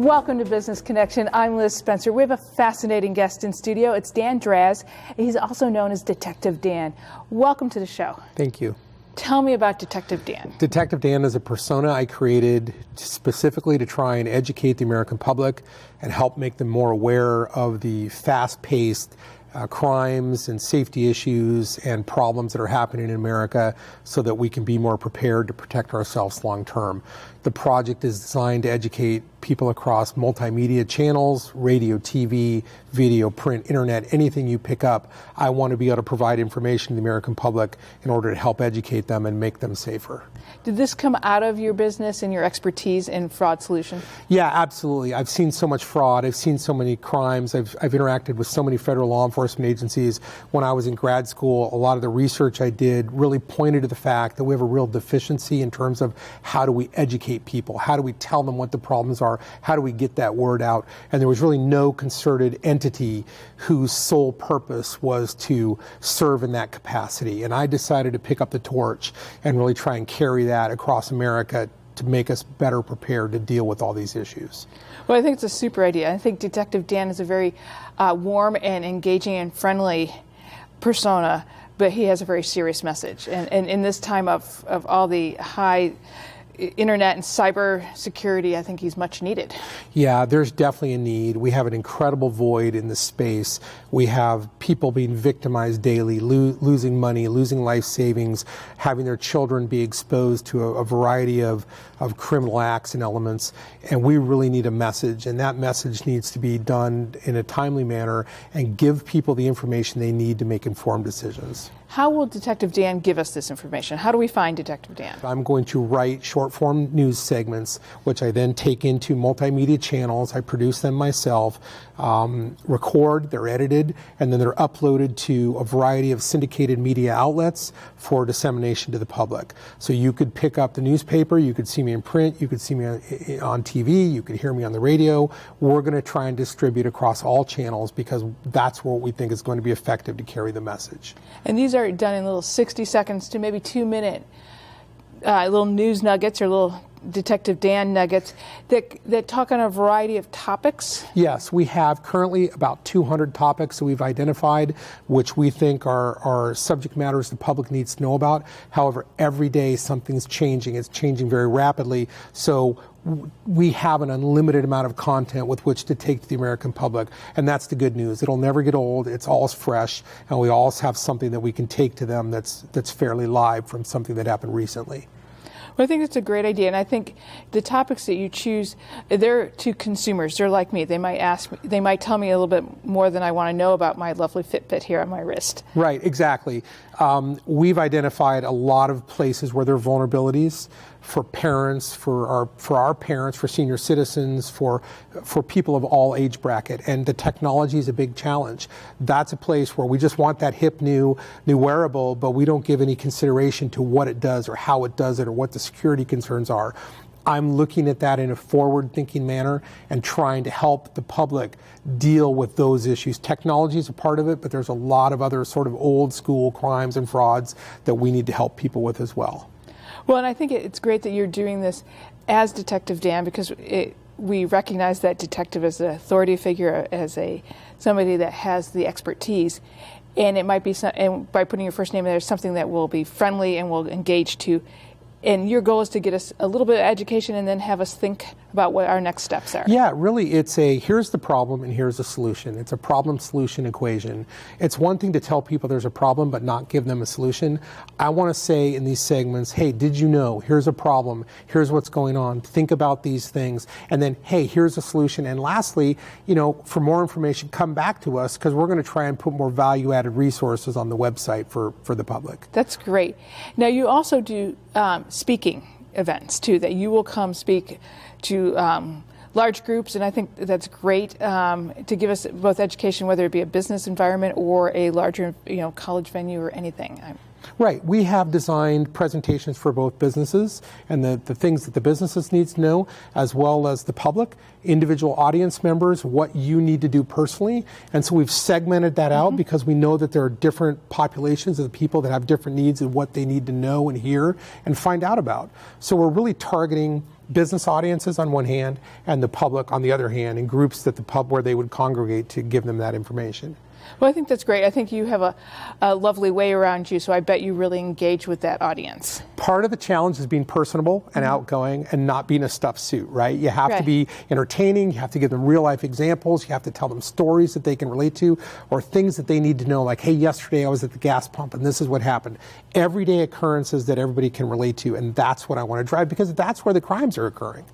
Welcome to Business Connection. I'm Liz Spencer. We have a fascinating guest in studio. It's Dan Draz. He's also known as Detective Dan. Welcome to the show. Thank you. Tell me about Detective Dan. Detective Dan is a persona I created specifically to try and educate the American public and help make them more aware of the fast-paced crimes and safety issues and problems that are happening in America so that we can be more prepared to protect ourselves long term. The project is designed to educate people across multimedia channels, radio, TV, video, print, internet, anything you pick up. I want to be able to provide information to the American public in order to help educate them and make them safer. Did this come out of your business and your expertise in fraud solution? Yeah, absolutely. I've seen so much fraud. I've seen so many crimes. I've interacted with so many federal law enforcement agencies. When I was in grad school, a lot of the research I did really pointed to the fact that we have a real deficiency in terms of how do we educate people? How do we tell them what the problems are? How do we get that word out? And there was really no concerted entity whose sole purpose was to serve in that capacity. And I decided to pick up the torch and really try and carry that across America to make us better prepared to deal with all these issues. Well, I think it's a super idea. I think Detective Dan is a very warm and engaging and friendly persona, but he has a very serious message. And in this time of all the high internet and cyber security, I think he's much needed. Yeah, there's definitely a need. We have an incredible void in this space. We have people being victimized daily, losing money, losing life savings, having their children be exposed to a variety of criminal acts and elements. And we really need a message, and that message needs to be done in a timely manner and give people the information they need to make informed decisions. How will Detective Dan give us this information? How do we find Detective Dan? I'm going to write short-form news segments, which I then take into multimedia channels. I produce them myself, record, they're edited, and then they're uploaded to a variety of syndicated media outlets for dissemination to the public. So you could pick up the newspaper, you could see me in print, you could see me on TV, you could hear me on the radio. We're going to try and distribute across all channels because that's what we think is going to be effective to carry the message. And these are done in little 60 seconds to maybe 2-minute little news nuggets or little Detective Dan nuggets that talk on a variety of topics? Yes, we have currently about 200 topics that we've identified, which we think are subject matters the public needs to know about. However, every day something's changing. It's changing very rapidly. So we have an unlimited amount of content with which to take to the American public, and that's the good news. It'll never get old. It's always fresh, and we always have something that we can take to them that's fairly live from something that happened recently. Well, I think it's a great idea, and I think the topics that you choose, they're to consumers. They're like me. They might tell me a little bit more than I want to know about my lovely Fitbit here on my wrist. Right, exactly. We've identified a lot of places where there are vulnerabilities for parents, for our parents, for senior citizens, for people of all age bracket, and the technology is a big challenge. That's a place where we just want that hip new wearable, but we don't give any consideration to what it does or how it does it or what the security concerns are. I'm looking at that in a forward-thinking manner and trying to help the public deal with those issues. Technology is a part of it, but there's a lot of other sort of old-school crimes and frauds that we need to help people with as well. Well, and I think it's great that you're doing this as Detective Dan because we recognize that detective as an authority figure, as somebody that has the expertise, and it might be and by putting your first name in there, something that will be friendly and will engage to. And your goal is to get us a little bit of education and then have us think about what our next steps are. Yeah, really, it's here's the problem and here's the solution. It's a problem-solution equation. It's one thing to tell people there's a problem but not give them a solution. I want to say in these segments, hey, did you know? Here's a problem. Here's what's going on. Think about these things. And then, hey, here's a solution. And lastly, for more information, come back to us because we're going to try and put more value-added resources on the website for the public. That's great. Now, you also do speaking events too, that you will come speak to large groups, and I think that's great to give us both education, whether it be a business environment or a larger college venue or anything. Right. We have designed presentations for both businesses and the things that the businesses need to know, as well as the public, individual audience members, what you need to do personally. And so we've segmented that out because we know that there are different populations of the people that have different needs and what they need to know and hear and find out about. So we're really targeting business audiences on one hand and the public on the other hand, in groups that where they would congregate to give them that information. Well, I think that's great. I think you have a lovely way around you, so I bet you really engage with that audience. Part of the challenge is being personable and outgoing and not being a stuffed suit, right? You have to be entertaining, you have to give them real life examples, you have to tell them stories that they can relate to, or things that they need to know, like, hey, yesterday I was at the gas pump and this is what happened. Everyday occurrences that everybody can relate to, and that's what I want to drive, because that's where the crimes are occurring.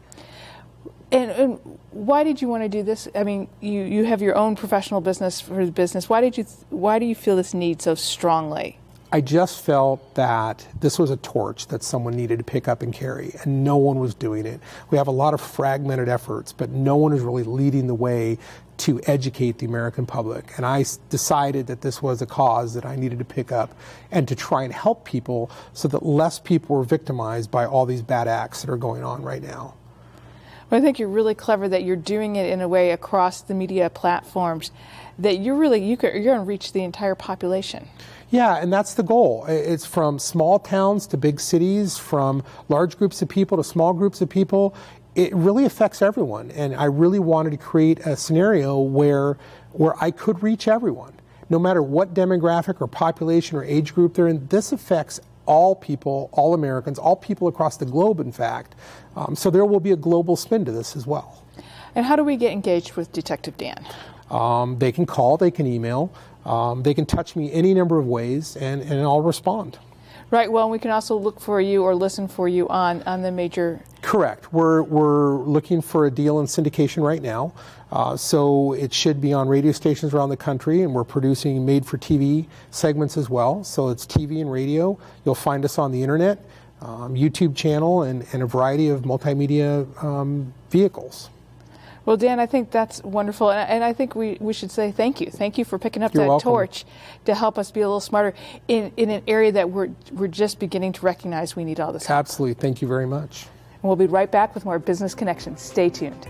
And why did you want to do this? I mean, you have your own professional business for the business. Why do you feel this need so strongly? I just felt that this was a torch that someone needed to pick up and carry, and no one was doing it. We have a lot of fragmented efforts, but no one is really leading the way to educate the American public. And I decided that this was a cause that I needed to pick up and to try and help people so that less people were victimized by all these bad acts that are going on right now. Well, I think you're really clever that you're doing it in a way across the media platforms that you're going to reach the entire population. Yeah, and that's the goal. It's from small towns to big cities, from large groups of people to small groups of people. It really affects everyone, and I really wanted to create a scenario where I could reach everyone, no matter what demographic or population or age group they're in. This affects all people, all Americans, all people across the globe, in fact. So there will be a global spin to this as well. And how do we get engaged with Detective Dan? They can call, they can email, they can touch me any number of ways, and I'll respond. Right. Well, we can also look for you or listen for you on the major. Correct. We're looking for a deal in syndication right now. So it should be on radio stations around the country, and we're producing made-for-TV segments as well. So it's TV and radio. You'll find us on the internet, YouTube channel, and a variety of multimedia vehicles. Well, Dan, I think that's wonderful, and I think we should say thank you. Thank you for picking up that torch to help us be a little smarter in an area that we're just beginning to recognize we need all this help. Absolutely. Thank you very much. And we'll be right back with more Business Connections. Stay tuned.